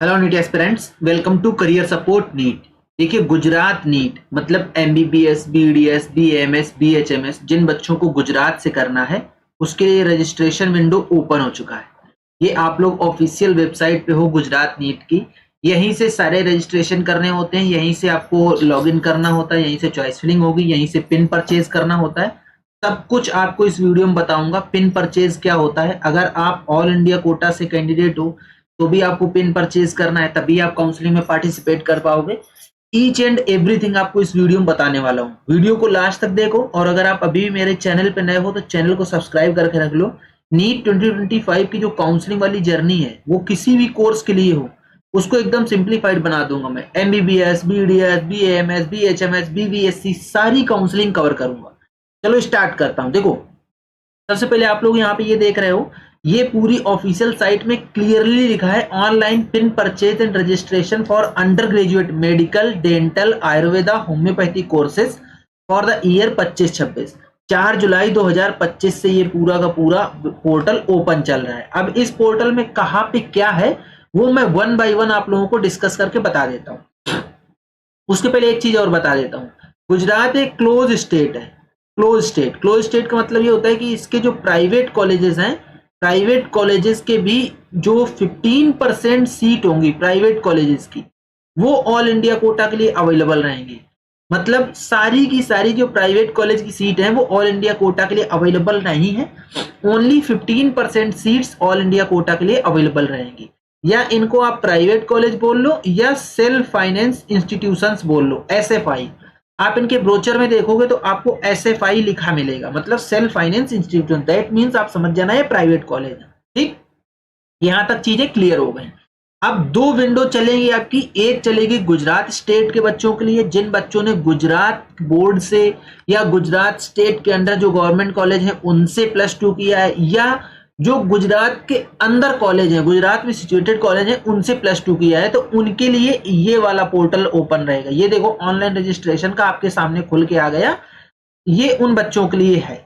Hello NEET aspirants, welcome to career support NEET. देखिए, Gujarat NEET मतलब MBBS, BDS, BMS, BHMS जिन बच्चों को गुजरात से करना है उसके लिए रजिस्ट्रेशन विंडो ओपन हो चुका है। ये आप लोग ऑफिशियल वेबसाइट पे हो गुजरात नीट की, यहीं से सारे रजिस्ट्रेशन करने होते हैं, यहीं से आपको लॉगिन करना होता है, यहीं से चॉइस फिलिंग होगी, यहीं से पिन परचेज करना होता है। सब कुछ आपको इस वीडियो में बताऊंगा। पिन परचेज क्या होता है, अगर आप ऑल इंडिया कोटा से कैंडिडेट हो तो भी आपको पिन परचेज करना है, तभी आप काउंसलिंग में पार्टिसिपेट कर पाओगे। ईच एंड एवरीथिंग आपको इस वीडियो में बताने वाला हूँ। वीडियो को लास्ट तक देखो, और अगर आप अभी भी मेरे चैनल पे नए हो तो चैनल को सब्सक्राइब करके रख लो। नीट 2025 की जो काउंसलिंग वाली जर्नी है वो किसी भी कोर्स के लिए हो, उसको एकदम सिंप्लीफाइड बना दूंगा। मैं MBBS, BDS, BMS, BHMS, BVSc सारी काउंसलिंग कवर करूंगा। चलो स्टार्ट करता हूँ। देखो, सबसे पहले आप लोग यहाँ पे ये देख रहे हो, ये पूरी ऑफिशियल साइट में क्लियरली लिखा है online pin purchase and registration for under graduate medical, dental, Ayurveda, homeopathy courses for the year 25-26। 4 जुलाई 2025 से ये पूरा का पूरा पोर्टल ओपन चल रहा है। अब इस पोर्टल में कहाँ पे क्या है वो मैं वन बाय वन आप लोगों को डिस्कस करके बता देता हूँ। उसके पहले एक चीज और बता देता हूँ, गुजरात एक क्लोज स्टेट है। क्लोज स्टेट का मतलब ये होता है कि इसके जो प्राइवेट कॉलेजेस हैं, प्राइवेट कॉलेजेस के भी जो 15% सीट होंगी प्राइवेट कॉलेजेस की, वो ऑल इंडिया कोटा के लिए अवेलेबल रहेंगी। मतलब सारी की सारी जो प्राइवेट कॉलेज की सीट है वो ऑल इंडिया कोटा के लिए अवेलेबल नहीं है। Only 15% seats all India quota के लिए अवेलेबल रहेंगी। या इनको आप प्राइवेट कॉलेज बोल लो या सेल्फ फाइनेंस इंस्टीट्यूशंस बोल लो, एसएफआई। आप इनके ब्रोचर में देखोगे तो आपको एसएफआई लिखा मिलेगा, मतलब self finance institution. That means आप समझ जाना है प्राइवेट कॉलेज है। ठीक, यहां तक चीजें क्लियर हो गई। अब दो विंडो चलेंगी आपकी। एक चलेगी गुजरात स्टेट के बच्चों के लिए, जिन बच्चों ने गुजरात बोर्ड से या गुजरात स्टेट के अंडर जो गवर्नमेंट कॉलेज है उनसे +2 किया है, या जो गुजरात के अंदर कॉलेज है, गुजरात में सिचुएटेड कॉलेज है, उनसे +2 किया है, तो उनके लिए ये वाला पोर्टल ओपन रहेगा। ये देखो, ऑनलाइन रजिस्ट्रेशन का आपके सामने खुल के आ गया। ये उन बच्चों के लिए है।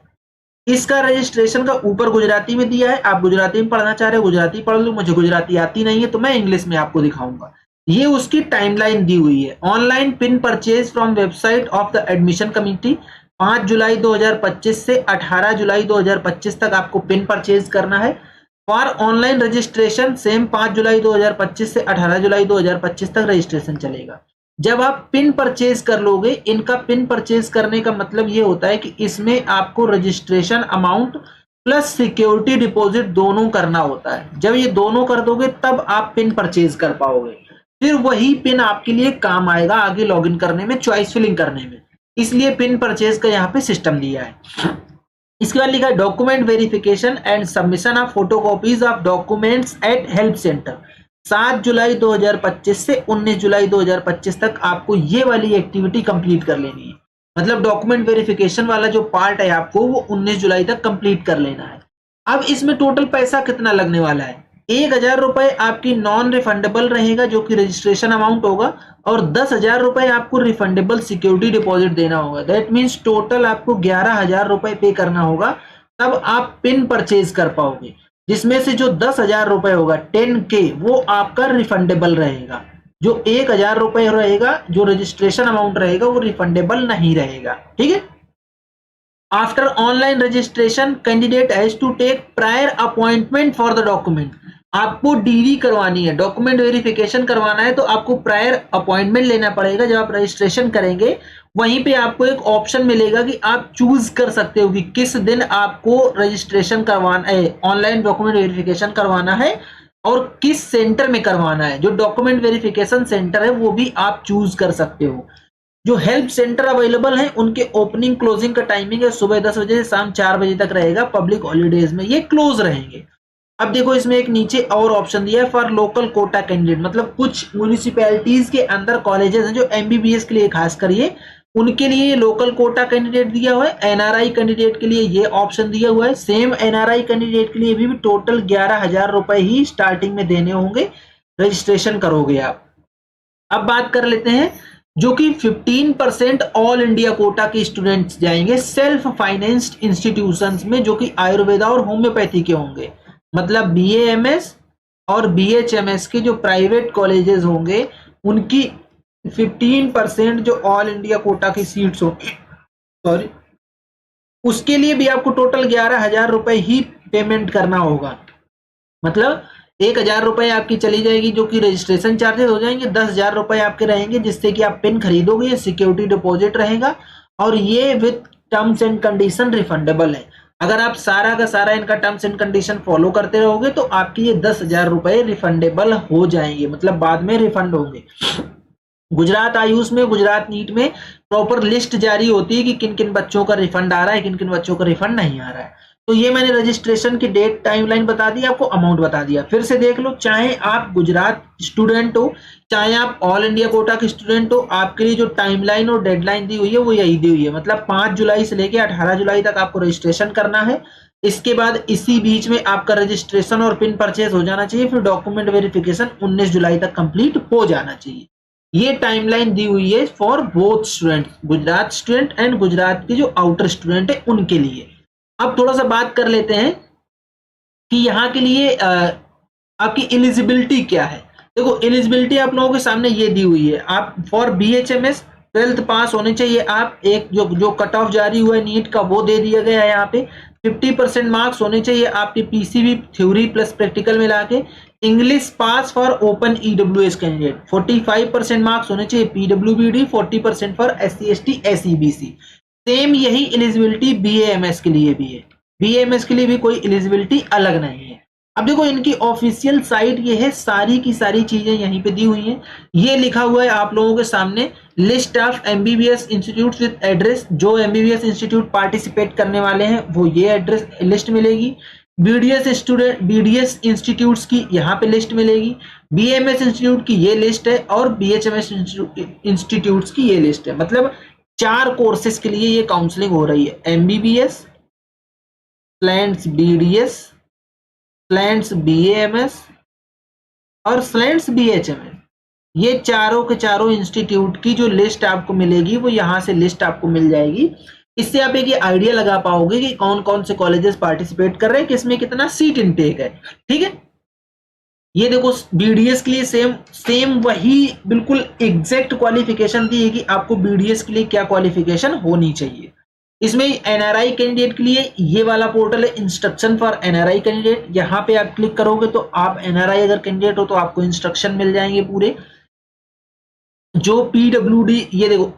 इसका रजिस्ट्रेशन का ऊपर गुजराती में दिया है। आप गुजराती में पढ़ना चाह रहे हो गुजराती पढ़ लो, मुझे गुजराती आती नहीं है तो मैं इंग्लिश में आपको दिखाऊंगा। ये उसकी टाइमलाइन दी हुई है। Online pin purchase from website of the admission committee, 5 जुलाई 2025 से 18 जुलाई 2025 तक आपको पिन परचेज करना है। फॉर ऑनलाइन रजिस्ट्रेशन सेम 5 जुलाई 2025 से 18 जुलाई 2025 तक रजिस्ट्रेशन चलेगा। जब आप पिन परचेज कर लोगे, इनका पिन परचेज करने का मतलब ये होता है कि इसमें आपको registration amount plus security deposit दोनों करना होता है। जब ये दोनों कर दोगे तब आप पिन परचेज कर पाओगे। फिर वही पिन आपके लिए काम आएगा आगे लॉगिन करने में, चॉइस फिलिंग करने में। इसलिए पिन परचेज का यहाँ पे सिस्टम दिया है। इसके बाद लिखा है document verification and submission of photocopies of documents eight help centre. 7 जुलाई 2025 से 19 जुलाई 2025 तक आपको ये वाली एक्टिविटी कंप्लीट कर लेनी है। मतलब डॉक्यूमेंट वेरिफिकेशन वाला जो पार्ट है आपको वो 19 जुलाई तक कंप्लीट कर लेना है। अब इसमें टोटल पैसा कितना लगने वाला है? 1,000 रुपए आपकी नॉन रिफंडेबल रहेगा जो कि रजिस्ट्रेशन अमाउंट होगा, और 10,000 रुपए आपको रिफंडेबल सिक्योरिटी डिपॉजिट देना होगा। दैट मीन्स टोटल आपको 11,000 रुपए पे करना होगा, तब आप पिन परचेज कर पाओगे। जिसमें से जो 10,000 रुपए होगा 10K वो आपका रिफंडेबल रहेगा। जो 1,000 रुपए रहेगा जो रजिस्ट्रेशन अमाउंट रहेगा वो रिफंडेबल नहीं रहेगा। ठीक है। After online registration candidate has to take prior appointment for the document. आपको डीवी करवानी है, डॉक्यूमेंट वेरिफिकेशन करवाना है, तो आपको प्रायर अपॉइंटमेंट लेना पड़ेगा। जब आप रजिस्ट्रेशन करेंगे वहीं पे आपको एक ऑप्शन मिलेगा कि आप चूज कर सकते हो कि किस दिन आपको रजिस्ट्रेशन करवाना है, ऑनलाइन डॉक्यूमेंट वेरिफिकेशन करवाना है और किस सेंटर में करवाना है। जो डॉक्यूमेंट वेरिफिकेशन सेंटर है वो भी आप चूज कर सकते हो। जो हेल्प सेंटर अवेलेबल है उनके ओपनिंग क्लोजिंग का टाइमिंग है सुबह 10 बजे से शाम 4 बजे तक रहेगा। पब्लिक हॉलीडेज में ये क्लोज रहेंगे। अब देखो, इसमें एक नीचे और ऑप्शन दिया है फॉर लोकल कोटा कैंडिडेट। मतलब कुछ म्यूनिसिपैलिटीज के अंदर कॉलेजेस हैं जो एमबीबीएस के लिए खास करिए, उनके लिए लोकल कोटा कैंडिडेट दिया हुआ है। एनआरआई कैंडिडेट के लिए ये ऑप्शन दिया हुआ है। सेम एनआरआई कैंडिडेट के लिए भी टोटल 11,000 रुपए ही स्टार्टिंग में देने होंगे, रजिस्ट्रेशन करोगे आप। अब बात कर लेते हैं जो कि 15% ऑल इंडिया कोटा के स्टूडेंट्स जाएंगे सेल्फ फाइनेंस्ड इंस्टीट्यूशंस में, जो कि आयुर्वेदा और होम्योपैथी के होंगे। मतलब बीएएमएस और BHMS के जो प्राइवेट कॉलेजेस होंगे उनकी 15% जो ऑल इंडिया कोटा की सीट्स होंगी, सॉरी, उसके लिए भी आपको टोटल 11,000 रुपए ही पेमेंट करना होगा। मतलब 1,000 रुपए आपकी चली जाएगी जो कि रजिस्ट्रेशन चार्जेस हो जाएंगे, 10,000 रुपए आपके रहेंगे जिससे कि आप पिन खरीदोगे, ये सिक्योरिटी डिपॉजिट रहेगा और ये with terms and condition refundable है। अगर आप सारा का सारा इनका टर्म्स एंड कंडीशन फॉलो करते रहोगे तो आपकी ये 10,000 रुपए रिफंडेबल हो जाएंगे, मतलब बाद में रिफंड होंगे। गुजरात आयुष में, गुजरात नीट में प्रॉपर लिस्ट जारी होती है कि किन किन बच्चों का रिफंड आ रहा है, किन किन बच्चों का रिफंड नहीं आ रहा है। तो ये मैंने रजिस्ट्रेशन की डेट टाइमलाइन बता दी, आपको अमाउंट बता दिया। फिर से देख लो, चाहे आप गुजरात स्टूडेंट हो चाहे आप ऑल इंडिया कोटा के स्टूडेंट हो, आपके लिए जो टाइमलाइन और डेडलाइन दी हुई है वो यही दी हुई है। मतलब 5 जुलाई से लेकर 18 जुलाई तक आपको रजिस्ट्रेशन करना है। इसके बाद इसी बीच में आपका रजिस्ट्रेशन और पिन परचेज हो जाना चाहिए, फिर डॉक्यूमेंट वेरिफिकेशन 19 जुलाई तक कंप्लीट हो जाना चाहिए। ये टाइमलाइन दी हुई है for both student, Gujarat student and Gujarat के जो आउटर स्टूडेंट है उनके लिए। अब थोड़ा सा बात कर लेते हैं कि यहाँ के लिए आपकी एलिजिबिलिटी क्या है। देखो, एलिजिबिलिटी आप लोगों के सामने ये दी हुई है। आप फॉर BHMS 12th पास होने चाहिए। आप एक जो कट ऑफ जारी हुआ है नीट का वो दे दिया गया है यहाँ पे। 50% मार्क्स होने चाहिए आपके PCB थ्योरी प्लस प्रैक्टिकल मिला के। English pass for open EWS candidate. 45% marks होने चाहिए PWBD, 40% for SC ST SEBC। Same यही एलिजिबिलिटी BAMS के लिए भी है। BAMS के लिए भी कोई एलिजिबिलिटी अलग नहीं है। अब देखो, इनकी ऑफिशियल साइट ये है, सारी की सारी चीजें यहीं पे दी हुई हैं। ये लिखा हुआ है आप लोगों के सामने, list of MBBS institute with address. जो MBBS इंस्टीट्यूट पार्टिसिपेट करने वाले हैं वो ये एड्रेस लिस्ट मिलेगी। BDS इंस्टीट्यूट्स की यहाँ पे लिस्ट मिलेगी। BMS इंस्टीट्यूट की ये लिस्ट है और BHMS इंस्टीट्यूट्स की ये लिस्ट है। मतलब 4 कोर्सेज के लिए ये काउंसलिंग हो रही है। MBBS स्लैंट्स BDS स्लैंट्स BAMS और स्लैंट्स BHMS। ये चारों के चारों इंस्टीट्यूट की जो लिस्ट आपको मिलेगी वो यहाँ से लिस्ट आपको मिल जाएगी। इससे आप एक ये आइडिया लगा पाओगे कि कौन कौन से कॉलेजेस पार्टिसिपेट कर रहे हैं, किसमें कितना सीट इनटेक है। ठीक है, ये देखो BDS के लिए सेम वही बिल्कुल एग्जैक्ट क्वालिफिकेशन दी है कि आपको BDS के लिए क्या क्वालिफिकेशन होनी चाहिए। इसमें NRI कैंडिडेट के लिए ये वाला पोर्टल है, इंस्ट्रक्शन फॉर NRI कैंडिडेट। यहाँ पे आप क्लिक करोगे तो आप NRI अगर कैंडिडेट हो तो आपको इंस्ट्रक्शन मिल जाएंगे पूरे। जो PWD, ये देखो,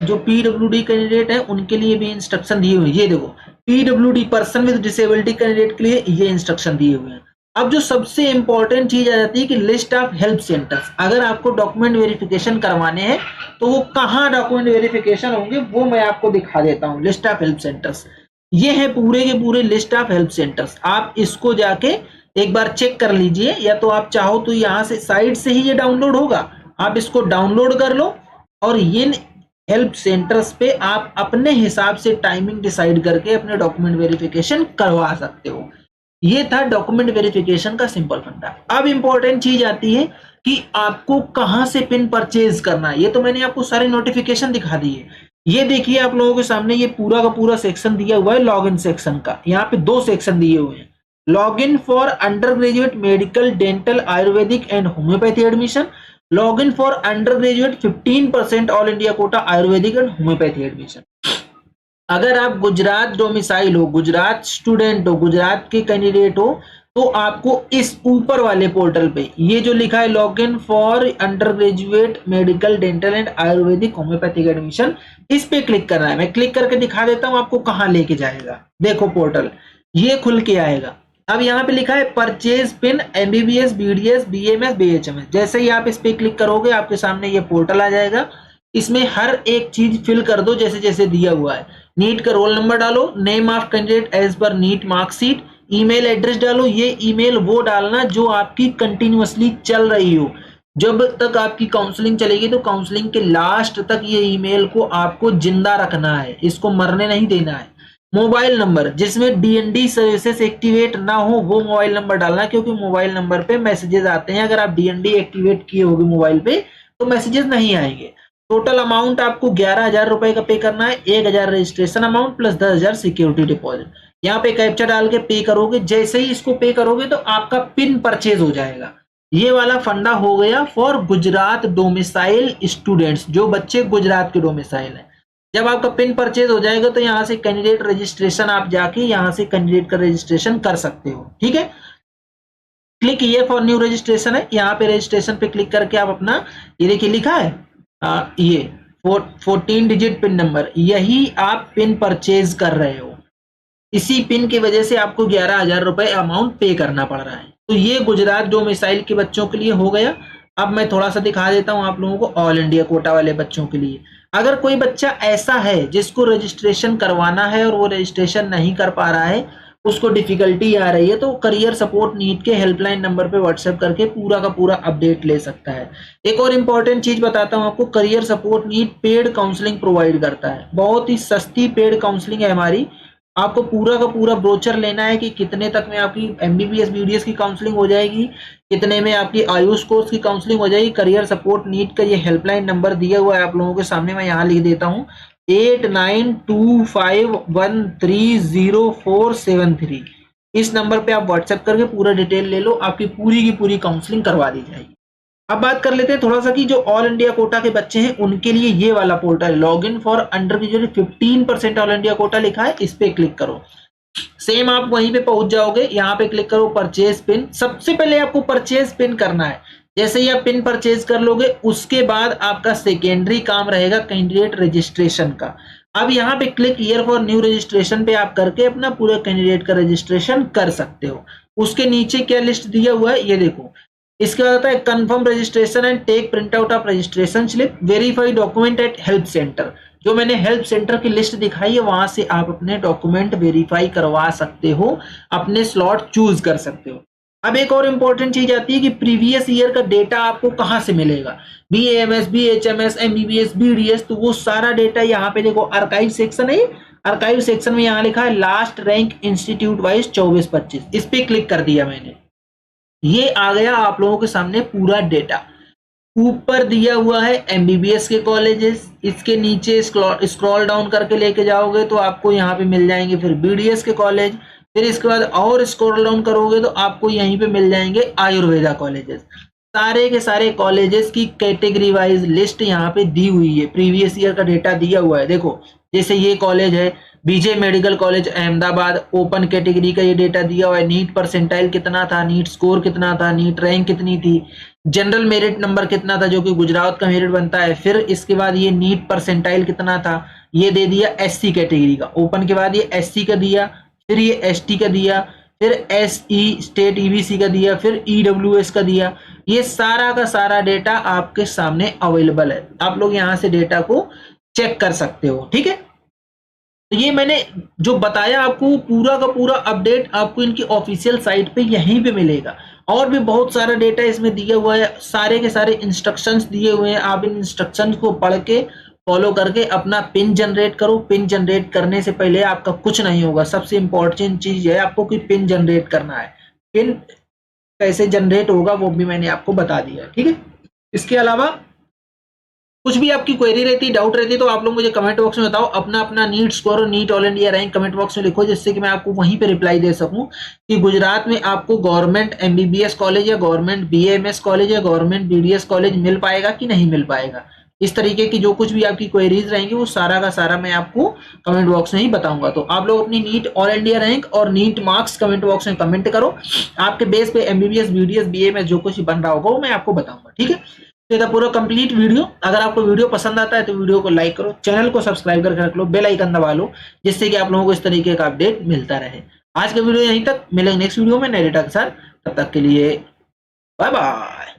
जो PWD कैंडिडेट है उनके लिए भी इंस्ट्रक्शन दिए हुए हैं। ये देखो, PWD person with disability candidate के लिए ये इंस्ट्रक्शन दिए हुए हैं। अब जो सबसे इंपॉर्टेंट चीज आ जाती है कि लिस्ट ऑफ हेल्प सेंटर्स। अगर आपको डॉक्यूमेंट वेरिफिकेशन करवाने हैं तो वो कहाँ डॉक्यूमेंट वेरिफिकेशन होंगे वो मैं आपको दिखा देता हूँ। लिस्ट ऑफ हेल्प सेंटर्स ये है, पूरे के पूरे लिस्ट ऑफ हेल्प सेंटर्स। आप इसको जाके एक बार चेक कर लीजिए, या तो आप चाहो तो यहाँ से साइट से ही ये डाउनलोड होगा, आप इसको डाउनलोड कर लो और इन हेल्प सेंटर्स पे आप अपने हिसाब से टाइमिंग डिसाइड करके अपने डॉक्यूमेंट वेरिफिकेशन करवा सकते हो। ये था डॉक्यूमेंट वेरिफिकेशन का सिंपल फंडा। अब इंपॉर्टेंट चीज आती है कि आपको कहां से पिन परचेज करना है। ये तो मैंने आपको सारे नोटिफिकेशन दिखा दिए। ये देखिए आप लोगों के सामने ये पूरा का पूरा सेक्शन दिया हुआ है लॉगिन सेक्शन का। यहाँ पे 2 सेक्शन दिए हुए हैं, login for under graduate medical dental Ayurvedic and homeopathy admission, login for under graduate 15% all India quota Ayurvedic and homeopathy admission. अगर आप गुजरात डोमिसाइल हो, गुजरात स्टूडेंट हो, गुजरात के कैंडिडेट हो, तो आपको इस ऊपर वाले पोर्टल पे ये जो लिखा है login for under graduate medical dental and Ayurvedic homeopathic admission, इस पे क्लिक करना है। मैं क्लिक करके दिखा देता हूं आपको कहां लेके जाएगा। देखो पोर्टल ये खुल के आएगा। अब यहाँ पे लिखा है purchase pin MBBS BDS BMS BHMS। जैसे ही आप इस पे क्लिक करोगे आपके सामने ये पोर्टल आ जाएगा। इसमें हर एक चीज फिल कर दो जैसे जैसे दिया हुआ है। नीट का रोल नंबर डालो, नेम ऑफ कैंडिडेट एज पर नीट मार्कशीट, ईमेल एड्रेस डालो। ये ईमेल वो डालना जो आपकी कंटिन्यूअसली चल रही हो। जब तक आपकी काउंसलिंग चलेगी तो काउंसलिंग के लास्ट तक ये ईमेल को आपको जिंदा रखना है, इसको मरने नहीं देना है। मोबाइल नंबर जिसमें DND सर्विसेज एक्टिवेट ना हो वो मोबाइल नंबर डालना, क्योंकि मोबाइल नंबर पे मैसेजेस आते हैं। अगर आप DND एक्टिवेट किए होगे मोबाइल पे तो मैसेजेस नहीं आएंगे। टोटल अमाउंट आपको 11,000 रुपए का पे करना है। 1,000 registration amount plus 10,000 security deposit. यहाँ पे कैप्चा डाल के पे करोगे, जैसे ही इसको पे करोगे तो आपका पिन परचेज हो जाएगा। ये वाला फंडा हो गया फॉर गुजरात डोमिसाइल स्टूडेंट्स, जो बच्चे गुजरात के डोमिसाइल हैं। जब आपका पिन परचेज हो जाएगा तो यहाँ से कैंडिडेट रजिस्ट्रेशन आप जाके यहाँ से कैंडिडेट का रजिस्ट्रेशन कर सकते हो। ठीक है, click here for new registration है, यहाँ पे रजिस्ट्रेशन पे क्लिक करके आप अपना, ये देखिए लिखा है ये 14 डिजिट पिन नंबर, यही आप पिन परचेज कर रहे हो। इसी पिन की वजह से आपको 11,000 रुपए अमाउंट पे करना पड़ रहा है। तो ये गुजरात डोमिसाइल के बच्चों के लिए हो गया। अब मैं थोड़ा सा दिखा देता हूं आप लोगों को ऑल इंडिया कोटा वाले बच्चों के लिए। अगर कोई बच्चा ऐसा है जिसको रजिस्ट्रेशन करवाना है और वो रजिस्ट्रेशन नहीं कर पा रहा है, उसको डिफिकल्टी आ रही है, तो करियर सपोर्ट नीट के हेल्पलाइन नंबर पे व्हाट्सएप करके पूरा का पूरा अपडेट ले सकता है। एक और इंपॉर्टेंट चीज बताता हूं आपको, career support NEET paid counselling provide करता है। बहुत ही सस्ती पेड काउंसलिंग है हमारी। आपको पूरा का पूरा ब्रोचर लेना है कि कितने तक में आपकी एमबीबीएस बीडीएस की काउंसलिंग हो जाएगी, कितने में आपकी आयुष कोर्स की काउंसलिंग हो जाएगी। करियर सपोर्ट नीट का ये हेल्पलाइन नंबर दिया हुआ है आप लोगों के सामने, मैं यहाँ लिख देता हूँ 8925130473। इस नंबर पे आप व्हाट्सएप करके पूरा डिटेल ले लो, आपकी पूरी की पूरी काउंसलिंग करवा दी जाएगी। अब बात कर लेते हैं थोड़ा सा कि जो ऑल इंडिया कोटा के बच्चे हैं उनके लिए ये वाला portal log in for under graduate 15% all India quota लिखा है, इस पे क्लिक करो। सेम आप वहीं पे पहुंच जाओगे, यहाँ पे क्लिक करो परचेज पिन। सबसे पहले आपको परचेज पिन करना है। जैसे ही आप पिन परचेज कर लोगे उसके बाद आपका सेकेंडरी काम रहेगा कैंडिडेट रजिस्ट्रेशन का। अब यहाँ पे click here for new registration पे आप करके अपना पूरा कैंडिडेट का रजिस्ट्रेशन कर सकते हो। उसके नीचे क्या लिस्ट दिया हुआ है ये देखो। इसके बाद आता है confirm registration and take print out of registration slip, verify document at help centre. जो मैंने हेल्प सेंटर की लिस्ट दिखाई है वहां से आप अपने डॉक्यूमेंट वेरीफाई करवा सकते हो, अपने स्लॉट चूज कर सकते हो। अब एक और इंपॉर्टेंट चीज आती है कि प्रीवियस ईयर का डेटा आपको कहां से मिलेगा। बीएएमएस, बीएचएमएस, एमबीबीएस, बीडीएस, तो वो सारा डेटा यहाँ पे देखो आर्काइव सेक्शन है। आर्काइव सेक्शन में यहाँ लिखा है लास्ट रैंक इंस्टीट्यूट वाइज 24-25, इस पे क्लिक कर दिया मैंने। ये आ गया आप लोगों के सामने पूरा डेटा। ऊपर दिया हुआ है एमबीबीएस के कॉलेजेस, इसके नीचे स्क्रॉल डाउन करके लेके जाओगे तो आपको यहाँ पे मिल जाएंगे फिर बीडीएस के कॉलेज। फिर इसके बाद और स्क्रॉल डाउन करोगे तो आपको यहीं पे मिल जाएंगे आयुर्वेदा कॉलेजेस। सारे के सारे कॉलेजेस की कैटेगरी वाइज लिस्ट यहाँ पे दी हुई है, प्रीवियस ईयर का डेटा दिया हुआ है। देखो जैसे ये कॉलेज है BJ medical college Ahmedabad, open category का ये डेटा दिया हुआ है। नीट परसेंटाइल कितना था, नीट स्कोर कितना था, नीट रैंक कितनी थी, जनरल मेरिट नंबर कितना था जो कि गुजरात का मेरिट बनता है। फिर इसके बाद ये नीट परसेंटाइल कितना था ये दे दिया एससी कैटेगरी का। ओपन के बाद ये एससी का दिया, फिर ये एसटी का दिया, फिर एसई स्टेट ईबीसी का दिया, फिर ईडब्ल्यूएस का दिया। ये सारा का सारा डेटा आपके सामने अवेलेबल है, आप लोग यहाँ से डेटा को चेक कर सकते हो। ठीक है, तो ये मैंने जो बताया आपको पूरा का पूरा अपडेट आपको इनकी ऑफिशियल साइट पे यहीं पे मिलेगा। और भी बहुत सारा डेटा इसमें दिया हुआ है, सारे के सारे इंस्ट्रक्शंस दिए हुए हैं। आप इन इंस्ट्रक्शंस को पढ़ के फॉलो करके अपना पिन जनरेट करो। पिन जनरेट करने से पहले आपका कुछ नहीं होगा, सबसे इंपॉर्टेंट चीज है आपको कि पिन जनरेट करना है। पिन कैसे जनरेट होगा वो भी मैंने आपको बता दिया। ठीक है, इसके अलावा कुछ भी आपकी क्वेरी रहती, डाउट रहती तो आप लोग मुझे कमेंट बॉक्स में बताओ। अपना अपना नीट स्कोर और NEET all India rank comment box में लिखो, जिससे कि मैं आपको वहीं पे रिप्लाई दे सकूं कि गुजरात में आपको गवर्नमेंट एमबीबीएस कॉलेज या गवर्नमेंट बीएमएस कॉलेज या गवर्नमेंट बीडीएस कॉलेज मिल पाएगा कि नहीं मिल पाएगा। इस तरीके की जो कुछ भी आपकी क्वेरीज रहेंगी वो सारा का सारा मैं आपको कमेंट बॉक्स में ही बताऊंगा। तो आप लोग अपनी नीट ऑल इंडिया रैंक और नीट मार्क्स कमेंट बॉक्स में कमेंट करो। आपके बेस पे एमबीबीएस बीडीएस बीएमएस जो कुछ बन रहा होगा वो मैं आपको बताऊंगा। ठीक है, तो ये पूरा कंप्लीट वीडियो। अगर आपको वीडियो पसंद आता है तो वीडियो को लाइक करो, चैनल को सब्सक्राइब करके रख लो, बेल आइकन दबा लो, जिससे कि आप लोगों को इस तरीके का अपडेट मिलता रहे। आज का वीडियो यहीं तक, मिलेंगे नेक्स्ट वीडियो में नए डेटा के साथ। तब तक के लिए बाय बाय।